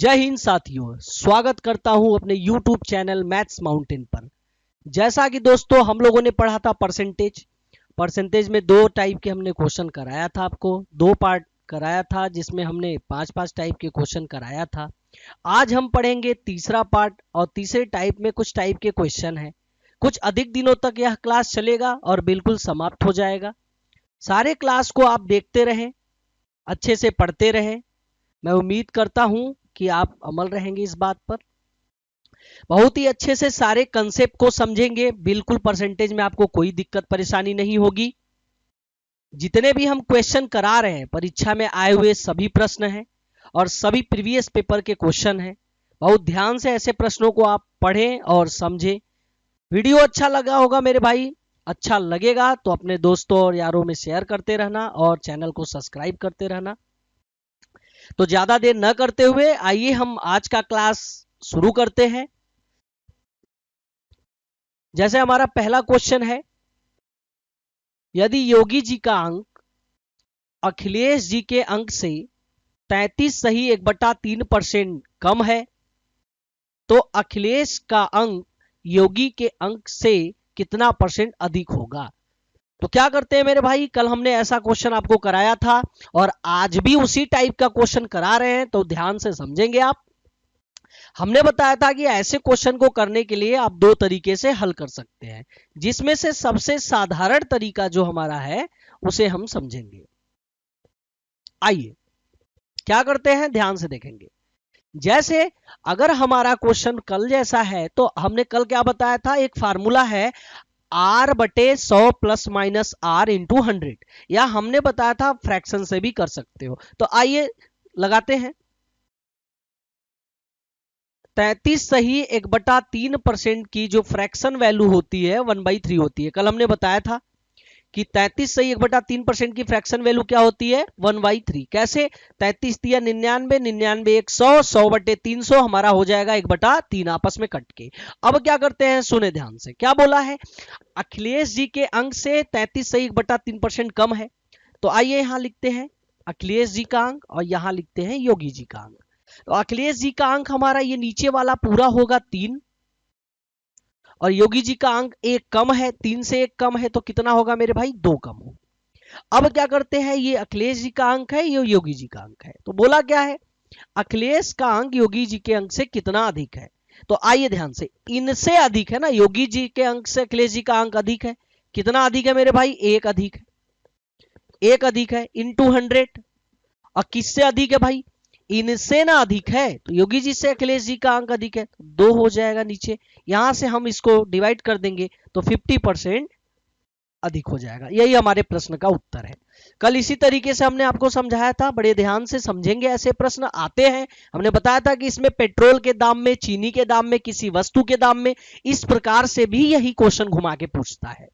जय हिंद साथियों, स्वागत करता हूं अपने YouTube चैनल मैथ्स माउंटेन पर। जैसा कि दोस्तों हम लोगों ने पढ़ा था परसेंटेज में दो टाइप के हमने क्वेश्चन कराया था, आपको दो पार्ट कराया था जिसमें हमने पांच टाइप के क्वेश्चन कराया था। आज हम पढ़ेंगे तीसरा पार्ट और तीसरे टाइप में कुछ टाइप के क्वेश्चन हैं। कुछ अधिक दिनों तक यह क्लास चलेगा और बिल्कुल समाप्त हो जाएगा। सारे क्लास को आप देखते रहें, अच्छे से पढ़ते रहें। मैं उम्मीद करता हूं कि आप अमल रहेंगे इस बात पर, बहुत ही अच्छे से सारे कंसेप्ट को समझेंगे। बिल्कुल परसेंटेज में आपको कोई दिक्कत परेशानी नहीं होगी। जितने भी हम क्वेश्चन करा रहे हैं परीक्षा में आए हुए सभी प्रश्न हैं और सभी प्रीवियस पेपर के क्वेश्चन हैं। बहुत ध्यान से ऐसे प्रश्नों को आप पढ़ें और समझें। वीडियो अच्छा लगा होगा मेरे भाई, अच्छा लगेगा तो अपने दोस्तों और यारों में शेयर करते रहना और चैनल को सब्सक्राइब करते रहना। तो ज्यादा देर न करते हुए आइए हम आज का क्लास शुरू करते हैं। जैसे हमारा पहला क्वेश्चन है, यदि योगी जी का अंक अखिलेश जी के अंक से 33 सही 1/3% कम है तो अखिलेश का अंक योगी के अंक से कितना % अधिक होगा। तो क्या करते हैं मेरे भाई, कल हमने ऐसा क्वेश्चन आपको कराया था और आज भी उसी टाइप का क्वेश्चन करा रहे हैं, तो ध्यान से समझेंगे आप। हमने बताया था कि ऐसे क्वेश्चन को करने के लिए आप दो तरीके से हल कर सकते हैं, जिसमें से सबसे साधारण तरीका जो हमारा है उसे हम समझेंगे। आइए क्या करते हैं, ध्यान से देखेंगे। जैसे अगर हमारा क्वेश्चन कल जैसा है तो हमने कल क्या बताया था, एक फार्मूला है R/100 plus minus R into 100, या हमने बताया था फ्रैक्शन से भी कर सकते हो। तो आइए लगाते हैं। 33 सही 1/3% की जो फ्रैक्शन वैल्यू होती है 1/3 होती है। कल हमने बताया था कि 33 सही 1/3% की फ्रैक्शन वैल्यू क्या होती है 1/3। कैसे, 33 दिया 99, 99 100, 100/300 हमारा हो जाएगा 1/3 आपस में कट के। अब क्या करते हैं, सुने ध्यान से, क्या बोला है, अखिलेश जी के अंक से 33 सही 1/3% कम है। तो आइए यहां लिखते हैं अखिलेश जी का अंक और यहां लिखते हैं योगी जी का अंक। तो अखिलेश जी का अंक हमारा ये नीचे वाला पूरा होगा 3 और योगी जी का अंक 1 कम है, 3 से 1 कम है तो कितना होगा मेरे भाई, 2 कम हो। अब क्या करते हैं, ये अखिलेश जी का अंक है, ये योगी जी का अंक है। तो बोला क्या है, अखिलेश का अंक योगी जी के अंक से कितना अधिक है। तो आइए ध्यान से, इनसे अधिक है ना, योगी जी के अंक से अखिलेश जी का अंक अधिक है। कितना अधिक है मेरे भाई, 1 अधिक है। 1 अधिक है इंटू 100। और किससे अधिक है भाई, इनसे ना अधिक है, तो योगी जी से अखिलेश जी का अंक अधिक है, 2 हो जाएगा नीचे। यहां से हम इसको डिवाइड कर देंगे तो 50% अधिक हो जाएगा। यही हमारे प्रश्न का उत्तर है। कल इसी तरीके से हमने आपको समझाया था, बड़े ध्यान से समझेंगे, ऐसे प्रश्न आते हैं। हमने बताया था कि इसमें पेट्रोल के दाम में, चीनी के दाम में, किसी वस्तु के दाम में, इस प्रकार से भी यही क्वेश्चन घुमा के पूछता है।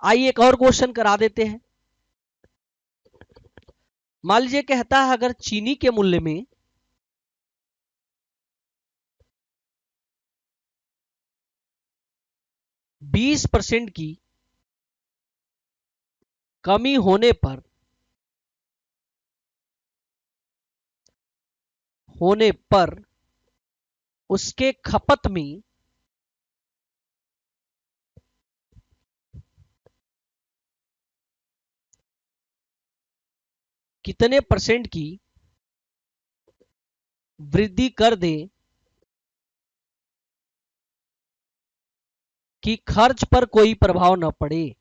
आइए एक और क्वेश्चन करा देते हैं। मान लीजिए कहता है, अगर चीनी के मूल्य में 20% की कमी होने पर उसके खपत में कितने % की वृद्धि कर दे कि खर्च पर कोई प्रभाव न पड़े।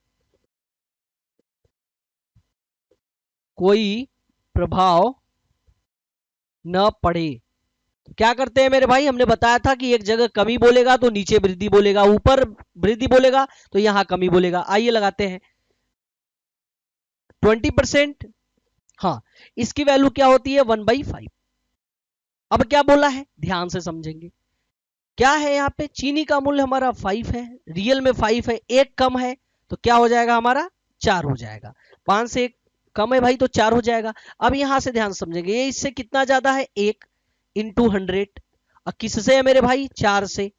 कोई प्रभाव न पड़े। तो क्या करते हैं मेरे भाई, हमने बताया था कि एक जगह कमी बोलेगा तो नीचे वृद्धि बोलेगा, ऊपर वृद्धि बोलेगा तो यहां कमी बोलेगा। आइए लगाते हैं 20%। हाँ, इसकी वैल्यू क्या होती है 1/5। अब क्या बोला है, ध्यान से समझेंगे। क्या है यहाँ पे, चीनी का मूल्य हमारा 5 है, रियल में 5 है, 1 कम है तो क्या हो जाएगा हमारा 4 हो जाएगा। 5 से 1 कम है भाई तो 4 हो जाएगा। अब यहां से ध्यान समझेंगे, ये इससे कितना ज्यादा है 1 इंटू 100। और किससे है मेरे भाई, 4 से।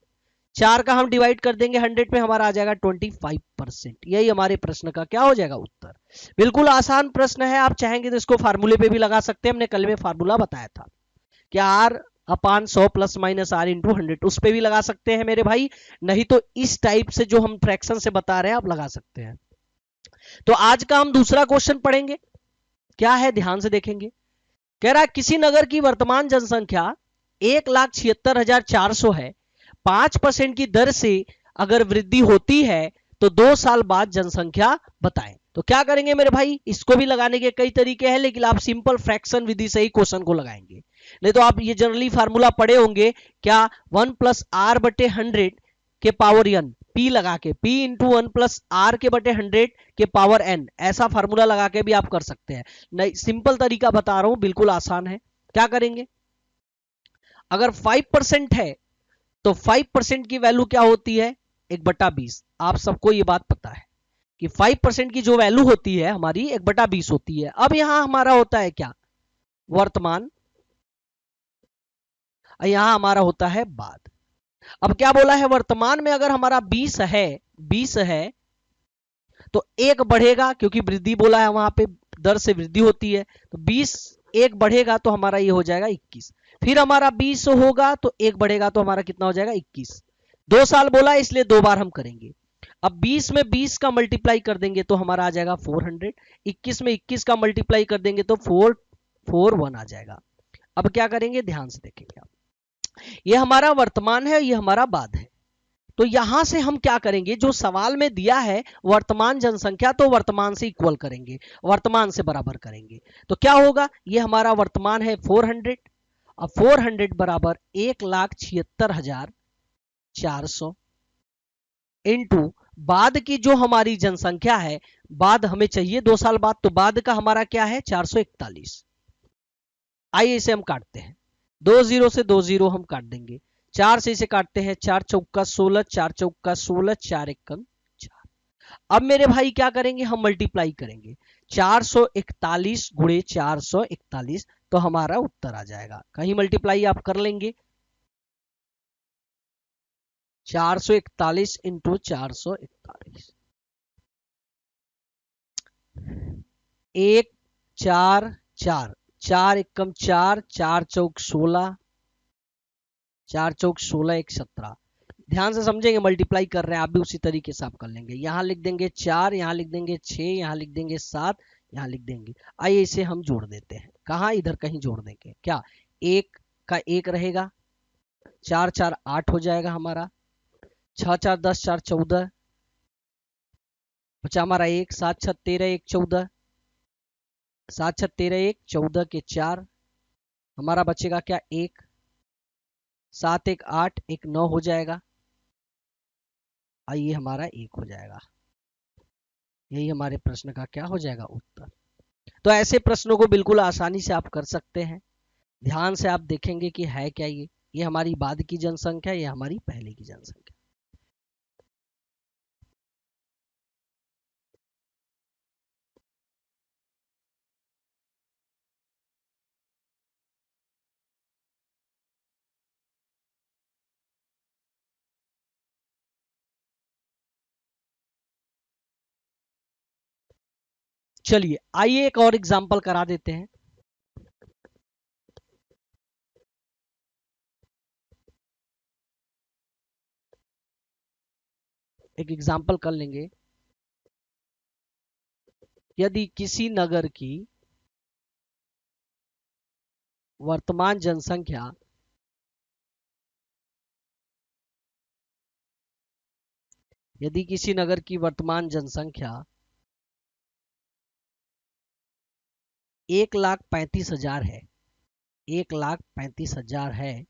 4 का हम डिवाइड कर देंगे 100 पे, हमारा आ जाएगा 25%। यही हमारे प्रश्न का क्या हो जाएगा उत्तर। बिल्कुल आसान प्रश्न है, आप चाहेंगे तो इसको फार्मूले पे भी लगा सकते हैं, हमने कल में फार्मूला बताया था कि R अपान 100 प्लस माइनस R इंटू 100, उस पे भी लगा सकते हैं मेरे भाई, नहीं तो इस टाइप से जो हम फ्रैक्शन से बता रहे हैं आप लगा सकते हैं। तो आज का हम दूसरा क्वेश्चन पढ़ेंगे, क्या है ध्यान से देखेंगे। कह रहा है किसी नगर की वर्तमान जनसंख्या 1,76,400 है, 5% की दर से अगर वृद्धि होती है तो 2 साल बाद जनसंख्या बताएं। तो क्या करेंगे मेरे भाई, इसको भी लगाने के कई तरीके हैं, लेकिन आप सिंपल फ्रैक्शन विधि से ही क्वेश्चन को लगाएंगे। नहीं तो आप ये जनरली फार्मूला पढ़े होंगे क्या, 1 प्लस आर बटे 100 के पावर एन, पी लगा के, पी इंटू 1 प्लस आर के बटे 100 के पावर एन, ऐसा फार्मूला लगा के भी आप कर सकते हैं। नहीं, सिंपल तरीका बता रहा हूं, बिल्कुल आसान है। क्या करेंगे, अगर 5% है तो 5% की वैल्यू क्या होती है, 1/20। आप सबको ये बात पता है कि 5% की जो वैल्यू होती है हमारी 1/20 होती है। अब यहां हमारा होता है क्या, वर्तमान, यहां हमारा होता है बाद। अब क्या बोला है, वर्तमान में अगर हमारा 20 है तो एक बढ़ेगा, क्योंकि वृद्धि बोला है वहां पे, दर से वृद्धि होती है, तो 20 एक बढ़ेगा तो हमारा ये हो जाएगा 21। फिर हमारा 20 होगा तो एक बढ़ेगा तो हमारा कितना हो जाएगा 21। 2 साल बोला है इसलिए 2 बार हम करेंगे। अब 20 में 20 का मल्टीप्लाई कर देंगे तो हमारा आ जाएगा 400, 21 में 21 का मल्टीप्लाई कर देंगे तो 441 आ जाएगा। अब क्या करेंगे, ध्यान से देखेंगे आप, ये हमारा वर्तमान है, ये हमारा बाद है। तो यहां से हम क्या करेंगे, जो सवाल में दिया है वर्तमान जनसंख्या, तो वर्तमान से इक्वल करेंगे, वर्तमान से बराबर करेंगे। तो क्या होगा, ये हमारा वर्तमान है 400, अब 400 बराबर 1,76,400 इंटू बाद की जो हमारी जनसंख्या है, बाद हमें चाहिए 2 साल बाद, तो बाद का हमारा क्या है 441। आइए इसे हम काटते हैं, 2 जीरो से 2 जीरो हम काट देंगे, 4 से इसे काटते हैं, 4 चौका 16, 4 चौका 16, 4 एकम 4। अब मेरे भाई क्या करेंगे, हम मल्टीप्लाई करेंगे, 441 गुणे 441, तो हमारा उत्तर आ जाएगा। कहीं मल्टीप्लाई आप कर लेंगे, 441 इंटू 441, 1 4 4, 4 एकम 4, 4 चौक 16, 4 चौक 16, 1 17। ध्यान से समझेंगे, मल्टीप्लाई कर रहे हैं आप भी उसी तरीके से आप कर लेंगे। यहां लिख देंगे 4, यहां लिख देंगे 6, यहां लिख देंगे 7, यहां लिख देंगे। आइए इसे हम जोड़ देते हैं, कहां, इधर कहीं जोड़ देंगे, क्या, एक का एक रहेगा, 4 4 8 हो जाएगा हमारा, 6 4 10, 4 14, बचा हमारा 1, 7 6 13, 1 14, 7 6 13, 1 14 के 4, हमारा बचेगा क्या 1, 7 1 8, 1 9 हो जाएगा, आइए हमारा 1 हो जाएगा। यही हमारे प्रश्न का क्या हो जाएगा उत्तर। तो ऐसे प्रश्नों को बिल्कुल आसानी से आप कर सकते हैं। ध्यान से आप देखेंगे कि है क्या ये हमारी बाद की जनसंख्या, ये हमारी पहले की जनसंख्या। चलिए आइए एक और एग्जांपल करा देते हैं। एक एग्जांपल कर लेंगे, यदि किसी नगर की वर्तमान जनसंख्या 1,35,000 है, 1,35,000 है,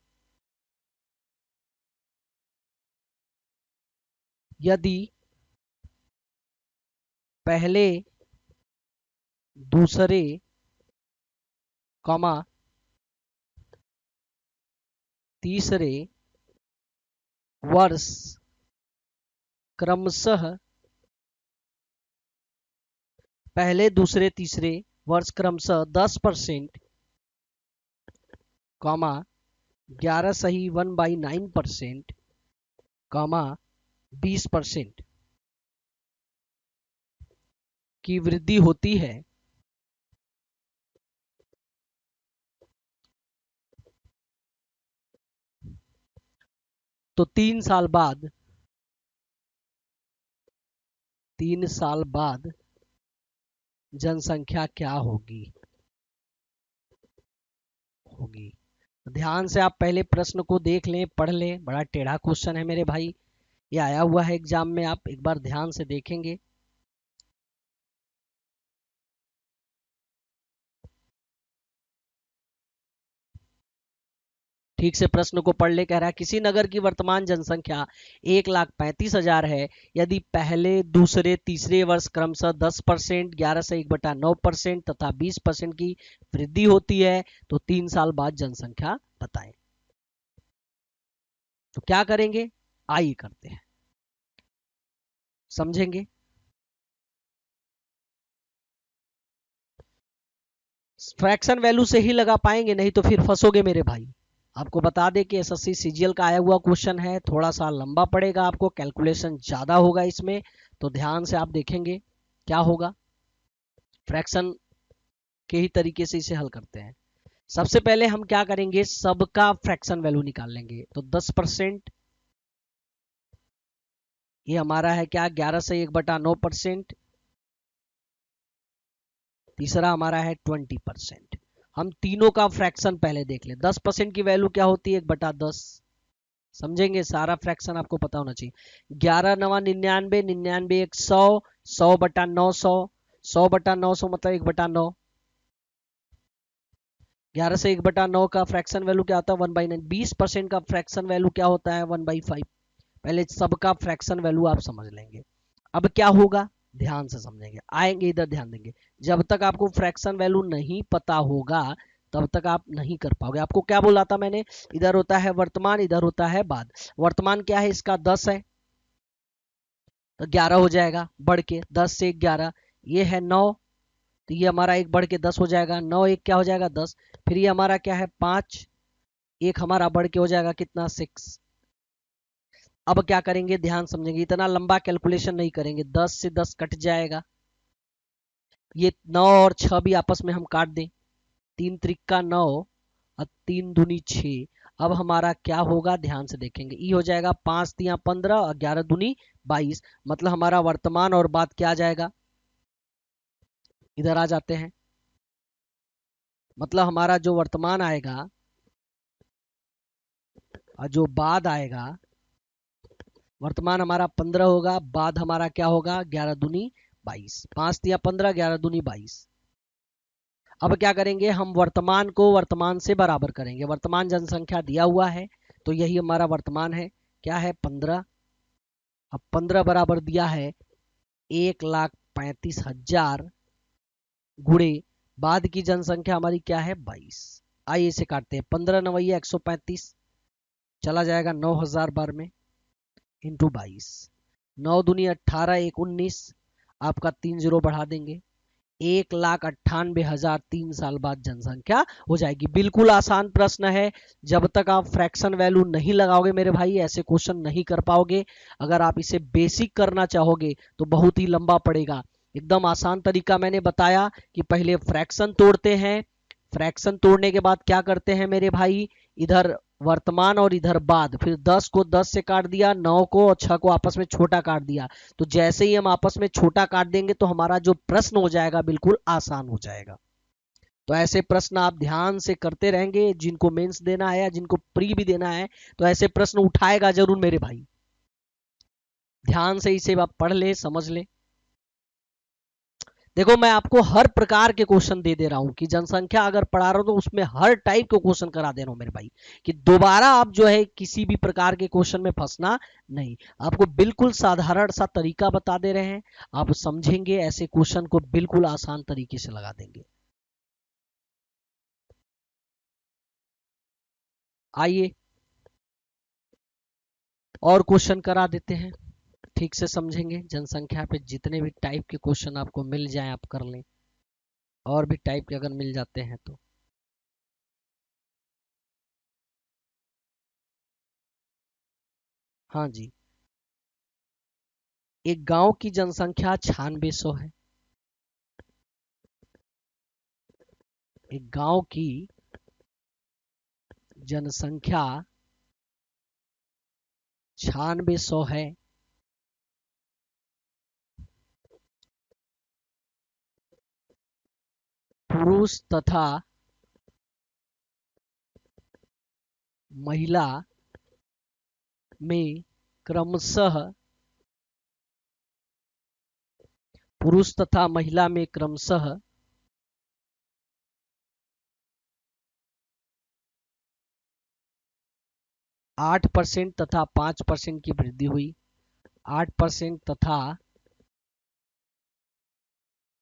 यदि पहले दूसरे कॉमा तीसरे वर्ष क्रमशः, पहले दूसरे तीसरे वर्ष क्रमशः 10%, कॉमा 11 सही 1/9%, कॉमा 20% की वृद्धि होती है तो 3 साल बाद जनसंख्या क्या होगी होगी ध्यान से आप पहले प्रश्न को देख लें, पढ़ लें। बड़ा टेढ़ा क्वेश्चन है मेरे भाई, ये आया हुआ है एग्जाम में, आप एक बार ध्यान से देखेंगे। ठीक से प्रश्न को पढ़ ले। कह रहा है किसी नगर की वर्तमान जनसंख्या 1,35,000 है। यदि पहले दूसरे तीसरे वर्ष क्रमशः 10%, 11 से 1/9% तथा 20% की वृद्धि होती है तो 3 साल बाद जनसंख्या बताएं। तो क्या करेंगे, आइए करते हैं, समझेंगे। फ्रैक्शन वैल्यू से ही लगा पाएंगे, नहीं तो फिर फंसोगे मेरे भाई। आपको बता दें कि एसएससी सीजीएल का आया हुआ क्वेश्चन है, थोड़ा सा लंबा पड़ेगा, आपको कैलकुलेशन ज्यादा होगा इसमें, तो ध्यान से आप देखेंगे क्या होगा। फ्रैक्शन के ही तरीके से इसे हल करते हैं। सबसे पहले हम क्या करेंगे, सबका फ्रैक्शन वैल्यू निकाल लेंगे। तो 10% ये हमारा है क्या, 11 से 1/9%। तीसरा हमारा है 20%। हम तीनों का फ्रैक्शन पहले देख ले। 10% की वैल्यू क्या होती है, 1/10। समझेंगे, सारा फ्रैक्शन आपको पता होना चाहिए। 11 9 99, 99 1 100, 100/900, 100/900 मतलब 1/9। 11 से 1/9 का फ्रैक्शन वैल्यू क्या होता है, 1/9। 20% का फ्रैक्शन वैल्यू क्या होता है, 1/5। पहले सबका फ्रैक्शन वैल्यू आप समझ लेंगे। अब क्या होगा, ध्यान से समझेंगे, आएंगे इधर ध्यान देंगे। जब तक आपको फ्रैक्शन वैल्यू नहीं पता होगा तब तक आप नहीं कर पाओगे। आपको क्या बोला था मैंने, इधर होता है वर्तमान, इधर होता है बाद। वर्तमान क्या है इसका, 10 है तो 11 हो जाएगा बढ़ के, 10 से 11। ये है 9 तो ये हमारा एक बढ़ के 10 हो जाएगा। 9 एक क्या हो जाएगा, 10। फिर ये हमारा क्या है, 5, एक हमारा बढ़ के हो जाएगा कितना, 6। अब क्या करेंगे, ध्यान समझेंगे, इतना लंबा कैलकुलेशन नहीं करेंगे। 10 से 10 कट जाएगा, ये 9 और 6 भी आपस में हम काट दें। 3 त्रिका 9 और 3 दूनी 6। अब हमारा क्या होगा, ध्यान से देखेंगे, ई हो जाएगा 5 तिया 15 और 11 दूनी 22। मतलब हमारा वर्तमान और बाद क्या आ जाएगा, इधर आ जाते हैं। मतलब हमारा जो वर्तमान आएगा और जो बाद आएगा, वर्तमान हमारा 15 होगा, बाद हमारा क्या होगा, 11 दूनी 22। 5 तिया 15, 11 दूनी 22। अब क्या करेंगे, हम वर्तमान को वर्तमान से बराबर करेंगे। वर्तमान जनसंख्या दिया हुआ है तो यही हमारा वर्तमान है, क्या है, 15। अब 15 बराबर दिया है 1,35,000 गुणे बाद की जनसंख्या हमारी क्या है, 22। आइए इसे काटते हैं। 15 नवैया 135, चला जाएगा 9,000 बार में, इंटू 22। 9 दूनी 18, 1 19, आपका 3 जीरो बढ़ा देंगे, 1,98,000 3 साल बाद जनसंख्या हो जाएगी। बिल्कुल आसान प्रश्न है। जब तक आप फ्रैक्शन वैल्यू नहीं लगाओगे मेरे भाई, ऐसे क्वेश्चन नहीं कर पाओगे। अगर आप इसे बेसिक करना चाहोगे तो बहुत ही लंबा पड़ेगा। एकदम आसान तरीका मैंने बताया कि पहले फ्रैक्शन तोड़ते हैं, फ्रैक्शन तोड़ने के बाद क्या करते हैं मेरे भाई, इधर वर्तमान और इधर बाद, फिर 10 को 10 से काट दिया, 9 को और 6 को आपस में छोटा काट दिया। तो जैसे ही हम आपस में छोटा काट देंगे तो हमारा जो प्रश्न हो जाएगा बिल्कुल आसान हो जाएगा। तो ऐसे प्रश्न आप ध्यान से करते रहेंगे, जिनको मेंस देना है या जिनको प्री भी देना है तो ऐसे प्रश्न उठाएगा जरूर मेरे भाई। ध्यान से इसे आप पढ़ ले, समझ ले। देखो मैं आपको हर प्रकार के क्वेश्चन दे रहा हूं कि जनसंख्या अगर पढ़ा रहा हूं तो उसमें हर टाइप के क्वेश्चन करा दे रहा हूं मेरे भाई, कि दोबारा आप जो है किसी भी प्रकार के क्वेश्चन में फंसना नहीं। आपको बिल्कुल साधारण सा तरीका बता दे रहे हैं, आप समझेंगे, ऐसे क्वेश्चन को बिल्कुल आसान तरीके से लगा देंगे। आइए और क्वेश्चन करा देते हैं, ठीक से समझेंगे। जनसंख्या पे जितने भी टाइप के क्वेश्चन आपको मिल जाए आप कर लें, और भी टाइप के अगर मिल जाते हैं तो। हाँ जी, एक गांव की जनसंख्या 9600 है। एक गांव की जनसंख्या 9600 है। पुरुष तथा महिला में क्रमशः 8% तथा 5% की वृद्धि हुई। 8% तथा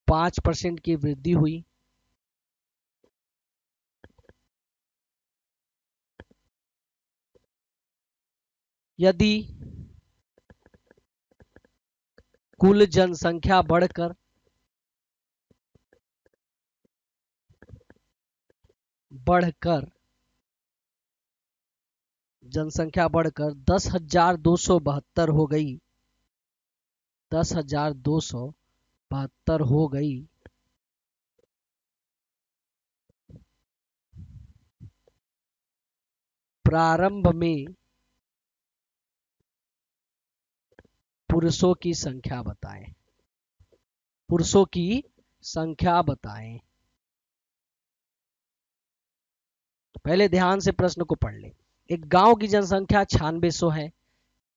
5% की वृद्धि हुई। यदि कुल जनसंख्या बढ़कर जनसंख्या बढ़कर 10,272 हो गई, 10,272 हो गई, प्रारंभ में पुरुषों की संख्या बताएं। पुरुषों की संख्या बताएं। पहले ध्यान से प्रश्न को पढ़ ले। एक गांव की जनसंख्या 9600 है।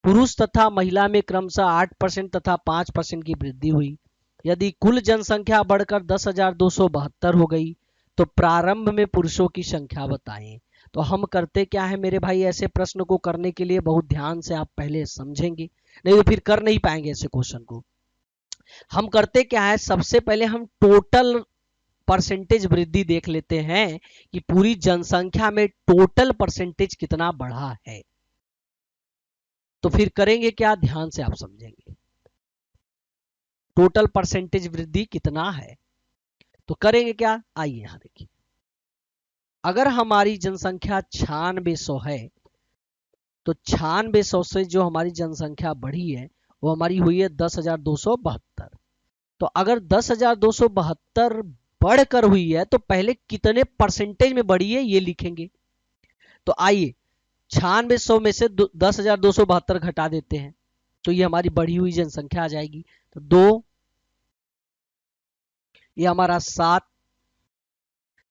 पुरुष तथा महिला में क्रमशः 8% तथा 5% की वृद्धि हुई। यदि कुल जनसंख्या बढ़कर 10,272 हो गई तो प्रारंभ में पुरुषों की संख्या बताएं। तो हम करते क्या है मेरे भाई, ऐसे प्रश्न को करने के लिए बहुत ध्यान से आप पहले समझेंगे, नहीं तो फिर कर नहीं पाएंगे ऐसे क्वेश्चन को। हम करते क्या है, सबसे पहले हम टोटल परसेंटेज वृद्धि देख लेते हैं कि पूरी जनसंख्या में टोटल परसेंटेज कितना बढ़ा है। तो फिर करेंगे क्या, ध्यान से आप समझेंगे। टोटल परसेंटेज वृद्धि कितना है तो करेंगे क्या, आइए यहां देखिए। अगर हमारी जनसंख्या 9600 है तो 9600 से जो हमारी जनसंख्या बढ़ी है वो हमारी हुई है 10,272। तो अगर 10,272 बढ़कर हुई है तो पहले कितने परसेंटेज में बढ़ी है ये लिखेंगे। तो आइए 9600 में से 10,272 घटा देते हैं तो ये हमारी बढ़ी हुई जनसंख्या आ जाएगी। तो 2, ये हमारा 7,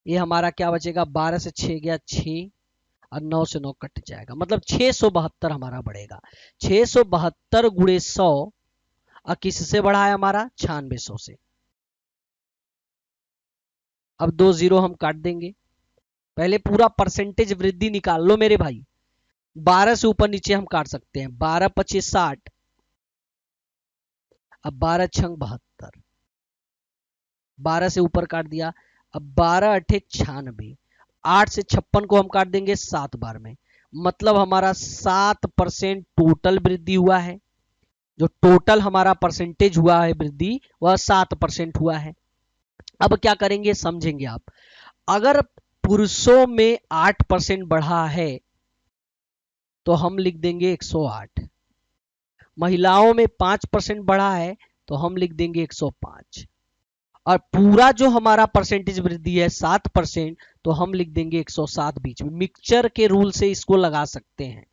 ये हमारा क्या बचेगा, 12 से 6 गया 6 और 9 से 9 कट जाएगा, मतलब 672 हमारा बढ़ेगा। 672 गुणे 100 और किससे बढ़ा है हमारा, 9600 से। अब 2 जीरो हम काट देंगे। पहले पूरा परसेंटेज वृद्धि निकाल लो मेरे भाई। 12 से ऊपर नीचे हम काट सकते हैं। 12 25 60, अब 12 छंग 72, 12 से ऊपर काट दिया। अब 12 अठे 96, 8 से 56 को हम काट देंगे 7 बार में, मतलब हमारा 7% टोटल वृद्धि हुआ है। जो टोटल हमारा परसेंटेज हुआ है वृद्धि वह 7% हुआ है। अब क्या करेंगे समझेंगे आप। अगर पुरुषों में 8% बढ़ा है तो हम लिख देंगे 108। महिलाओं में 5% बढ़ा है तो हम लिख देंगे 105। और पूरा जो हमारा परसेंटेज वृद्धि है 7%, तो हम लिख देंगे 107 बीच में। मिक्सचर के रूल से इसको लगा सकते हैं।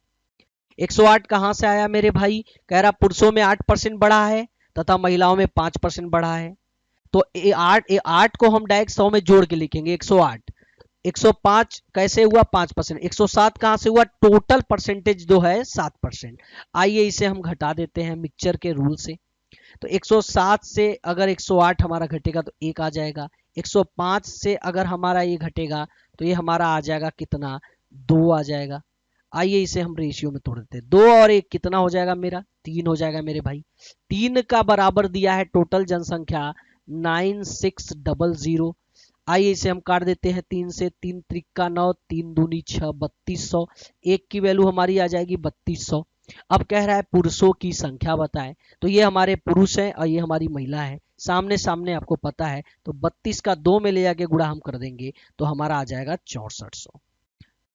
108 कहां से आया मेरे भाई, कह रहा पुरुषों में 8% बढ़ा है तथा महिलाओं में 5% बढ़ा है। तो 8 को हम डायरेक्ट 100 में जोड़ के लिखेंगे 108। 105 कैसे हुआ, 5%। 107 कहां से हुआ, टोटल परसेंटेज जो है 7%। आइए इसे हम घटा देते हैं मिक्सचर के रूल से। तो 107 से अगर 108 हमारा घटेगा तो 1 आ जाएगा। 105 से अगर हमारा ये घटेगा तो ये हमारा आ जाएगा कितना, 2 आ जाएगा। आइए इसे हम रेशियो में तोड़ देते हैं। 2 और 1 कितना हो जाएगा मेरा, 3 हो जाएगा मेरे भाई। 3 का बराबर दिया है टोटल जनसंख्या 9600। आइए इसे हम काट देते हैं 3 से। 3 त्रिका 9, 3 दूनी 6, 3200। 1 की वैल्यू हमारी आ जाएगी 3200। अब कह रहा है पुरुषों की संख्या बताएं। तो ये हमारे पुरुष है और ये हमारी महिला है, सामने सामने आपको पता है। तो 32 का 2 में ले जाके गुणा हम कर देंगे तो हमारा आ जाएगा 6400।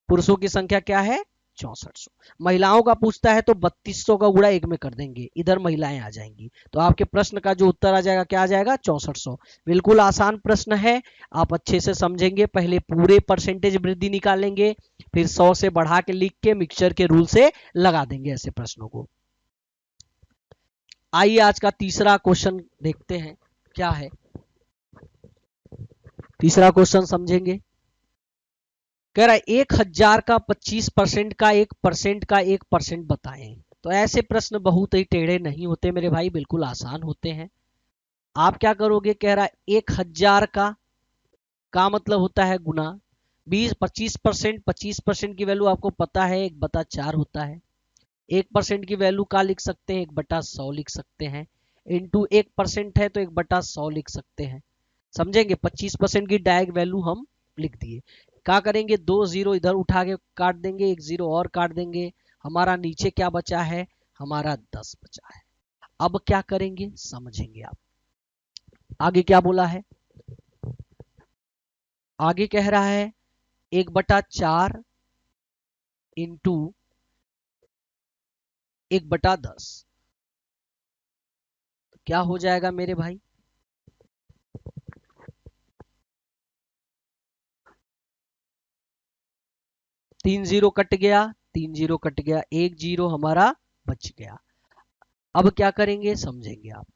पुरुषों की संख्या क्या है, 6400। महिलाओं का पूछता है तो 3200 का गुणा 1 में कर देंगे, इधर महिलाएं आ जाएंगी, तो आपके प्रश्न का जो उत्तर आ जाएगा क्या आ जाएगा 6400। बिल्कुल आसान प्रश्न है, आप अच्छे से समझेंगे। पहले पूरे परसेंटेज वृद्धि निकालेंगे, फिर 100 से बढ़ा के लिख के मिक्सचर के रूल से लगा देंगे ऐसे प्रश्नों को। आइए आज का तीसरा क्वेश्चन देखते हैं क्या है। तीसरा क्वेश्चन समझेंगे। कह रहा है 1000 का 25% का 1% का 1% बताएं। तो ऐसे प्रश्न बहुत ही टेढ़े नहीं होते मेरे भाई, बिल्कुल आसान होते हैं। आप क्या करोगे, कह रहा है 1000 का मतलब होता है गुना 25%, 25% की वैल्यू आपको पता है 1/4 होता है। 1% की वैल्यू का लिख सकते हैं 1/100 लिख सकते हैं, इंटू 1% है तो 1/100 लिख सकते हैं। समझेंगे, 25% की डायरेक्ट वैल्यू हम लिख दिए। क्या करेंगे, 2 जीरो इधर उठा के काट देंगे, 1 जीरो और काट देंगे, हमारा नीचे क्या बचा है, हमारा 10 बचा है। अब क्या करेंगे समझेंगे आप। आगे क्या बोला है, आगे कह रहा है 1/4 इंटू 1/10। क्या हो जाएगा मेरे भाई, 3 जीरो कट गया, 3 जीरो कट गया, 1 जीरो हमारा बच गया। अब क्या करेंगे समझेंगे आप।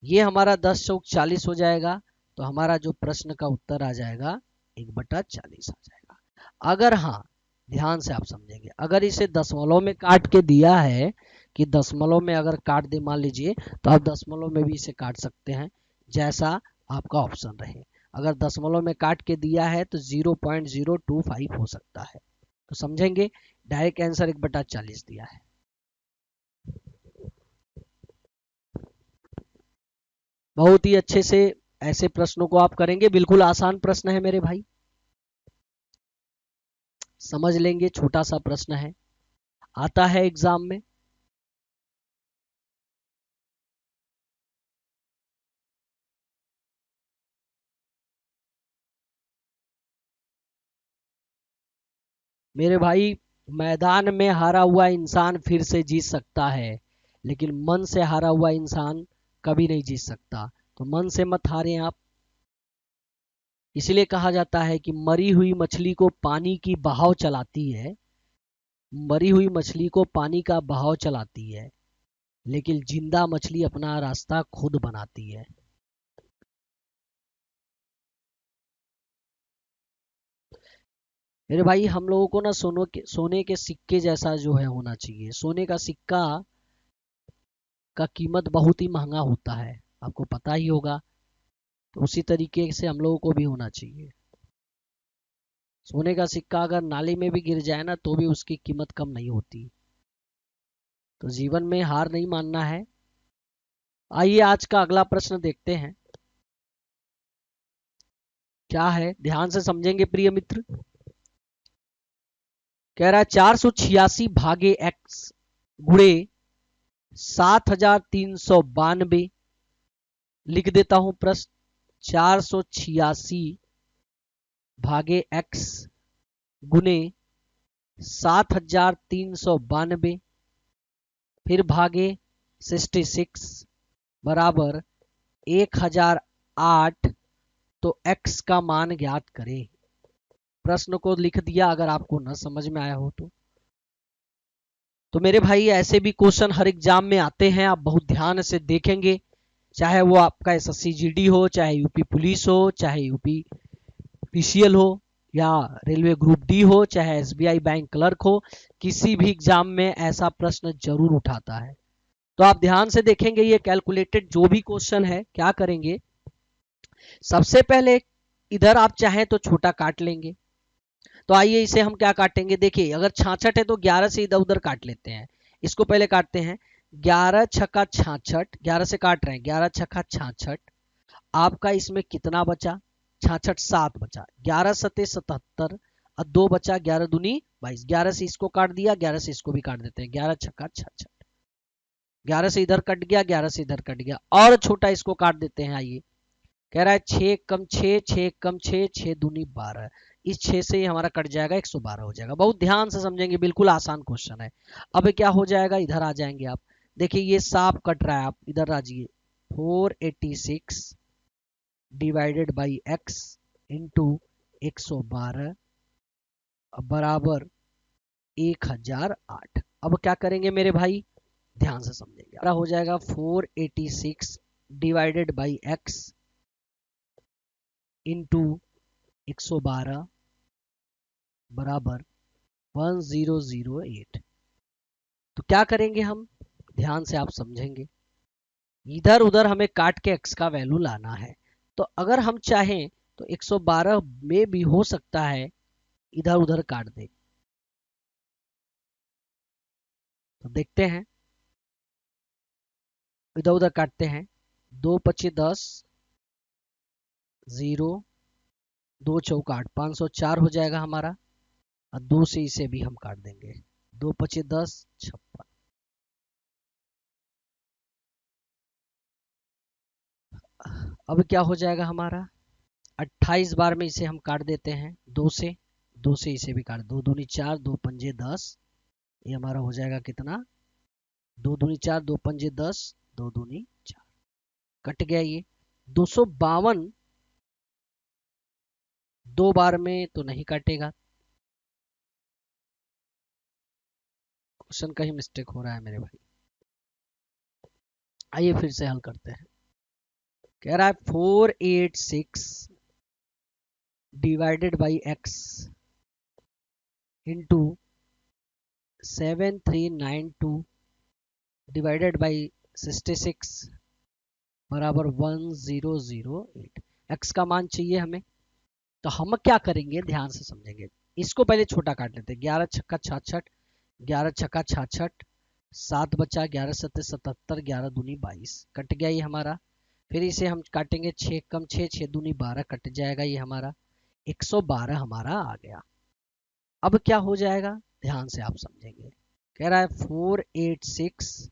ये हमारा 10 चौक 40 हो जाएगा, तो हमारा जो प्रश्न का उत्तर आ जाएगा 1/40 आ जाएगा। अगर हाँ, ध्यान से आप समझेंगे, अगर इसे दशमलव में काट के दिया है कि दशमलव में अगर काट दे मान लीजिए, तो आप दशमलव में भी इसे काट सकते हैं, जैसा आपका ऑप्शन रहे। अगर दशमलव में काट के दिया है तो 0.025 हो सकता है। तो समझेंगे, डायरेक्ट आंसर 1/40 दिया है। बहुत ही अच्छे से ऐसे प्रश्नों को आप करेंगे, बिल्कुल आसान प्रश्न है मेरे भाई, समझ लेंगे। छोटा सा प्रश्न है, आता है एग्जाम में। मेरे भाई, मैदान में हारा हुआ इंसान फिर से जीत सकता है, लेकिन मन से हारा हुआ इंसान कभी नहीं जीत सकता। तो मन से मत हारें आप। इसलिए कहा जाता है कि मरी हुई मछली को पानी की बहाव चलाती है, मरी हुई मछली को पानी का बहाव चलाती है, लेकिन जिंदा मछली अपना रास्ता खुद बनाती है। मेरे भाई, हम लोगों को ना सोने के सिक्के जैसा जो है होना चाहिए। सोने का सिक्का का कीमत बहुत ही महंगा होता है, आपको पता ही होगा। तो उसी तरीके से हम लोगों को भी होना चाहिए। सोने का सिक्का अगर नाली में भी गिर जाए ना तो भी उसकी कीमत कम नहीं होती। तो जीवन में हार नहीं मानना है। आइए आज का अगला प्रश्न देखते हैं क्या है, ध्यान से समझेंगे प्रिय मित्र। कह रहा है 486 भागे एक्स गुणे 7392। लिख देता हूं प्रश्न, 486 भागे एक्स गुणे 7392, फिर भागे 66 बराबर 1008। तो x का मान ज्ञात करें। प्रश्न को लिख दिया, अगर आपको न समझ में आया हो तो मेरे भाई ऐसे भी क्वेश्चन हर एग्जाम में आते हैं, आप बहुत ध्यान से देखेंगे। चाहे वो आपका एसएससी जीडी हो, चाहे यूपी पुलिस हो, चाहे यूपी पीसीएल हो, या रेलवे ग्रुप डी हो, चाहे एसबीआई बैंक क्लर्क हो, किसी भी एग्जाम में ऐसा प्रश्न जरूर उठाता है। तो आप ध्यान से देखेंगे, ये कैलकुलेटेड जो भी क्वेश्चन है, क्या करेंगे सबसे पहले, इधर आप चाहें तो छोटा काट लेंगे। तो आइए इसे हम क्या काटेंगे, देखिए अगर 66 है तो 11 से इधर उधर काट लेते हैं। इसको पहले काटते हैं, 11 छक्का 66, 11 से काट रहे हैं, 11 छक्का 66। आपका इसमें कितना बचा, 66 7 बचा, 11 सते 77 और 2 बचा, 11 दूनी 22। 11 से इसको काट दिया, 11 से इसको भी काट देते हैं, 11 छक्का 66। 11 से इधर कट गया, 11 से इधर कट गया, और छोटा इसको काट देते हैं। आइए, कह रहा है 6 कम 6, 6 कम 6, 6 दूनी 12, इस 6 से ही हमारा कट जाएगा 112 हो जाएगा। बहुत ध्यान से समझेंगे, बिल्कुल आसान क्वेश्चन है। अब क्या हो जाएगा, इधर आ जाएंगे आप, देखिए ये सांप कट रहा है, आप इधर आ जाइए। 486 डिवाइडेड बाई x इंटू 112 बराबर 1008। अब क्या करेंगे मेरे भाई, ध्यान से समझेंगे। क्या हो जाएगा, 486 डिवाइडेड बाई x इंटू 112 बराबर 1008। तो क्या करेंगे हम, ध्यान से आप समझेंगे। इधर उधर हमें काट के x का वैल्यू लाना है। तो अगर हम चाहें तो 112 में भी हो सकता है इधर उधर काट दे। तो देखते हैं, इधर उधर काटते हैं। 2 पच्चीस 10, 0, 2 चौका 8, 504 हो जाएगा हमारा। और 2 से इसे भी हम काट देंगे। 2 पच्चीस 10, 56। अब क्या हो जाएगा हमारा, 28 बार में इसे हम काट देते हैं 2 से। 2 से इसे भी काट, 2 दूनी 4, 2 पंजे 10। ये हमारा हो जाएगा कितना, 2 दूनी 4, 2 पंजे 10, 2 दूनी 4। कट गया ये। 252 2 बार में तो नहीं काटेगा, क्वेश्चन का ही मिस्टेक हो रहा है मेरे भाई। आइए फिर से हल करते हैं। कह रहा है 486 divided by x into 7392 divided by 66 बराबर 1008। x का मान चाहिए हमें। तो हम क्या करेंगे, ध्यान से समझेंगे। इसको पहले छोटा काट लेते हैं। 11 छक्का 66, 11 छक्का 66, 7 बचा, 11 सत्ते 77, 11 दूनी 22, कट गया ये हमारा। फिर इसे हम काटेंगे 6 कम 6, 6 दूनी 12, कट जाएगा ये हमारा। 112 हमारा आ गया। अब क्या हो जाएगा, ध्यान से आप समझेंगे। कह रहा है 486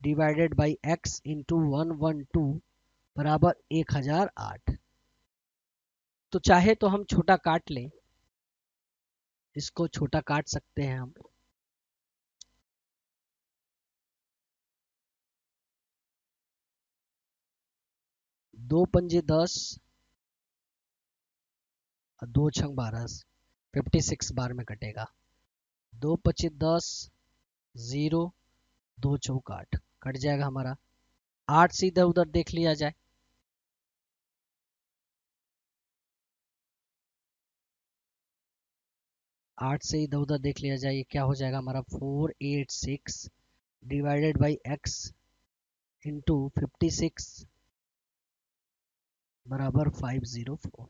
डिवाइडेड बाई x इंटू 112 बराबर 1008। तो चाहे तो हम छोटा काट लें, इसको छोटा काट सकते हैं हम। 2 पंजे 10 और 2 छंग 12, 56 बार में कटेगा। 2 पच्चीस 10, 0, 2 चौक 8, कट जाएगा हमारा। 8 से इधर उधर देख लिया जाए। 8 से इधर उधर देख लिया जाए, क्या हो जाएगा हमारा, 486 डिवाइडेड बाई x इंटू 56 बराबर 504।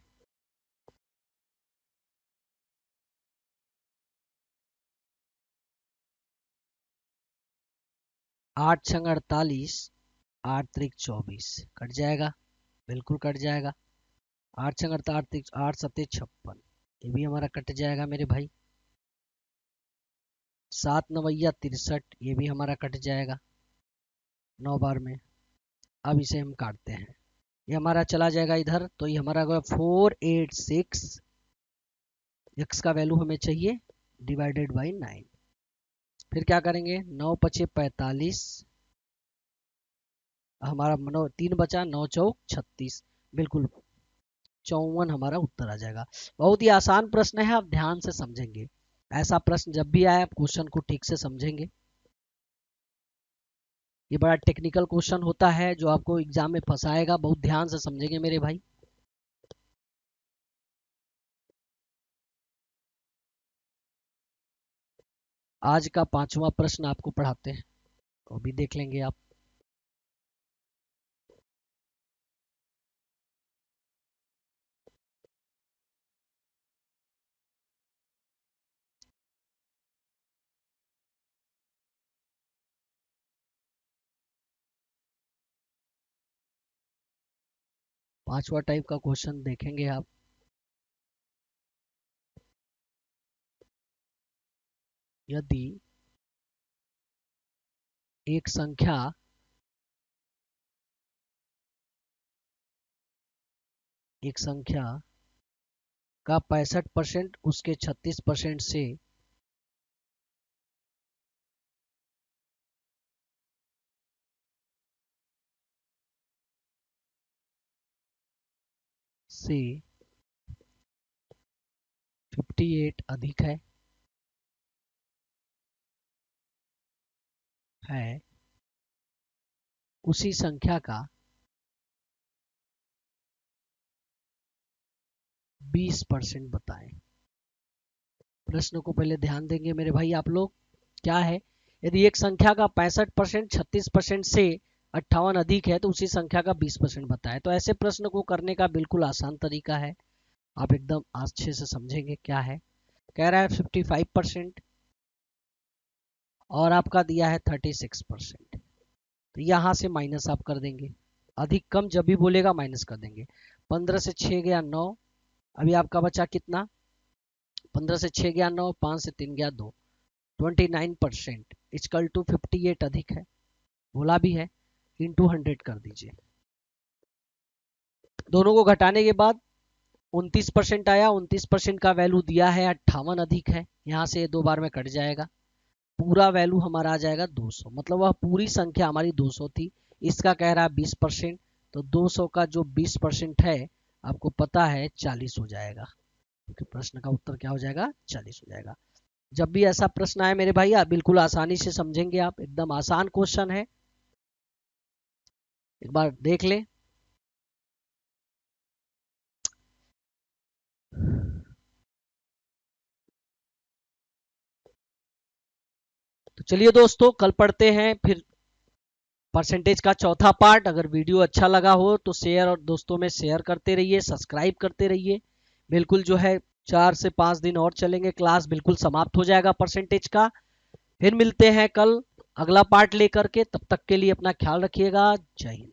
8 छंग 48, 8 त्रिक 24, कट जाएगा, बिल्कुल कट जाएगा। 8 छंग 48, 8 सत्ते 56, ये भी हमारा कट जाएगा मेरे भाई। 7 नवैया 63, ये भी हमारा कट जाएगा 9 बार में। अब इसे हम काटते हैं, ये हमारा चला जाएगा इधर। तो ये हमारा 486, x का वैल्यू हमें चाहिए डिवाइडेड बाई 9। फिर क्या करेंगे, 9 पचे 45, हमारा 3 बचा, 9 चौक 36, बिल्कुल 54 हमारा उत्तर आ जाएगा। बहुत ही आसान प्रश्न है, आप ध्यान से समझेंगे। ऐसा प्रश्न जब भी आए आप क्वेश्चन को ठीक से समझेंगे। ये बड़ा टेक्निकल क्वेश्चन होता है जो आपको एग्जाम में फंसाएगा, बहुत ध्यान से समझेंगे मेरे भाई। आज का 5वां प्रश्न आपको पढ़ाते हैं, वो भी देख लेंगे आप। पांचवा टाइप का क्वेश्चन देखेंगे आप। यदि एक संख्या एक संख्या का 65% उसके 36% से 58 अधिक है उसी संख्या का 20% बताएं। प्रश्न को पहले ध्यान देंगे मेरे भाई आप लोग। क्या है, यदि एक संख्या का 65% 36% से 58 अधिक है तो उसी संख्या का 20% बताएं। तो ऐसे प्रश्न को करने का बिल्कुल आसान तरीका है, आप एकदम अच्छे से समझेंगे। क्या है, कह रहा है 55% और आपका दिया है 36%। तो यहाँ से माइनस आप कर देंगे, अधिक कम जब भी बोलेगा माइनस कर देंगे। 15 से 6 गया 9, अभी आपका बचा कितना, 15 से 6 गया 9, 5 से 3 गया 2, 29% इक्वल टू 58 अधिक है, बोला भी है, इंटू 100 कर दीजिए। दोनों को घटाने के बाद 29% आया, 29% का वैल्यू दिया है 58 अधिक है, यहाँ से 2 बार में कट जाएगा, पूरा वैल्यू हमारा आ जाएगा 200। मतलब वह पूरी संख्या हमारी 200 थी, इसका कह रहा है 20%, तो 200 का जो 20% है आपको पता है 40 हो जाएगा, क्योंकि प्रश्न का उत्तर क्या हो जाएगा, 40 हो जाएगा। जब भी ऐसा प्रश्न आए मेरे भाई आप बिल्कुल आसानी से समझेंगे, आप एकदम आसान क्वेश्चन है, एक बार देख ले। तो चलिए दोस्तों, कल पढ़ते हैं फिर परसेंटेज का चौथा पार्ट। अगर वीडियो अच्छा लगा हो तो शेयर और दोस्तों में शेयर करते रहिए, सब्सक्राइब करते रहिए। बिल्कुल जो है 4 से 5 दिन और चलेंगे, क्लास बिल्कुल समाप्त हो जाएगा परसेंटेज का। फिर मिलते हैं कल अगला पार्ट लेकर के, तब तक के लिए अपना ख्याल रखिएगा। जय हिंद।